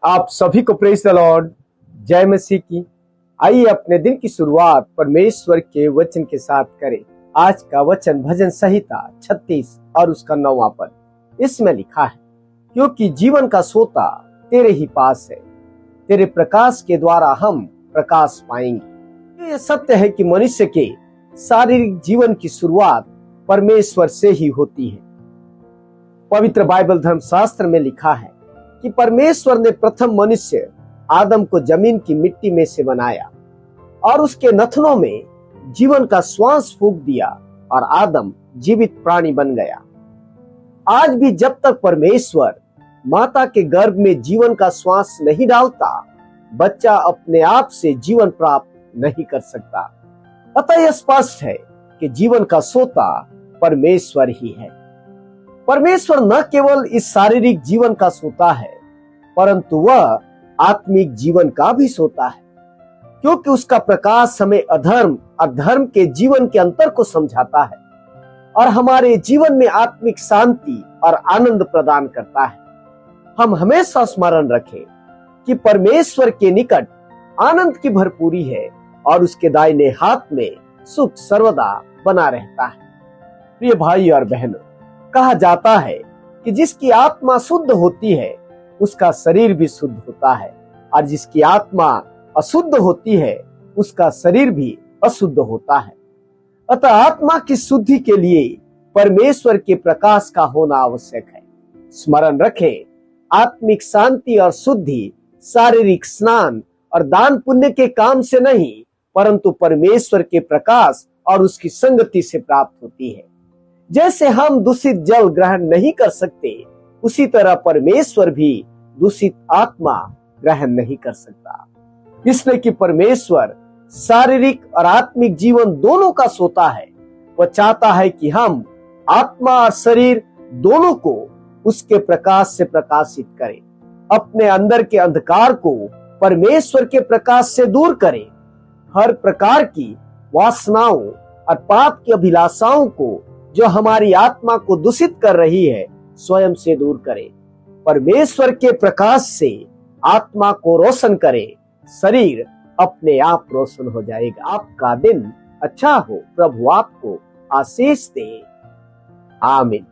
आप सभी को प्रेज द लॉर्ड, जय मसीह की। आइए अपने दिन की शुरुआत परमेश्वर के वचन के साथ करें। आज का वचन भजन संहिता 36 और उसका 9वां पद। इसमें लिखा है, क्योंकि जीवन का सोता तेरे ही पास है, तेरे प्रकाश के द्वारा हम प्रकाश पाएंगे। यह सत्य है कि मनुष्य के शारीरिक जीवन की शुरुआत परमेश्वर से ही होती है। पवित्र बाइबल धर्मशास्त्र में लिखा है कि परमेश्वर ने प्रथम मनुष्य आदम को जमीन की मिट्टी में से बनाया और उसके नथनों में जीवन का श्वास फूंक दिया और आदम जीवित प्राणी बन गया। आज भी जब तक परमेश्वर माता के गर्भ में जीवन का श्वास नहीं डालता, बच्चा अपने आप से जीवन प्राप्त नहीं कर सकता। अतः यह स्पष्ट है कि जीवन का सोता परमेश्वर ही है। परमेश्वर न केवल इस शारीरिक जीवन का सोता है, परंतु वह आत्मिक जीवन का भी सोता है, क्योंकि उसका प्रकाश हमें अधर्म और धर्म के जीवन के अंतर को समझाता है और हमारे जीवन में आत्मिक शांति और आनंद प्रदान करता है। हम हमेशा स्मरण रखें कि परमेश्वर के निकट आनंद की भरपूरी है और उसके दाहिने हाथ में सुख सर्वदा बना रहता है। प्रिय भाई और बहनों, कहा जाता है कि जिसकी आत्मा शुद्ध होती है उसका शरीर भी शुद्ध होता है, और जिसकी आत्मा अशुद्ध होती है उसका शरीर भी अशुद्ध होता है। अतः आत्मा की शुद्धि के लिए परमेश्वर के प्रकाश का होना आवश्यक है। स्मरण रखें, आत्मिक शांति और शुद्धि शारीरिक स्नान और दान पुण्य के काम से नहीं, परंतु परमेश्वर के प्रकाश और उसकी संगति से प्राप्त होती है। जैसे हम दूषित जल ग्रहण नहीं कर सकते, उसी तरह परमेश्वर भी दूषित आत्मा ग्रहण नहीं कर सकता। इसलिए कि परमेश्वर शारीरिक और आत्मिक जीवन दोनों का सोता है। वह चाहता है कि हम आत्मा और शरीर दोनों को उसके प्रकाश से प्रकाशित करें, अपने अंदर के अंधकार को परमेश्वर के प्रकाश से दूर करें, हर प्रकार की वासनाओं और पाप की अभिलाषाओं को जो हमारी आत्मा को दूषित कर रही है स्वयं से दूर करें। परमेश्वर के प्रकाश से आत्मा को रोशन करें, शरीर अपने आप रोशन हो जाएगा। आपका दिन अच्छा हो, प्रभु आपको आशीष दे। आमीन।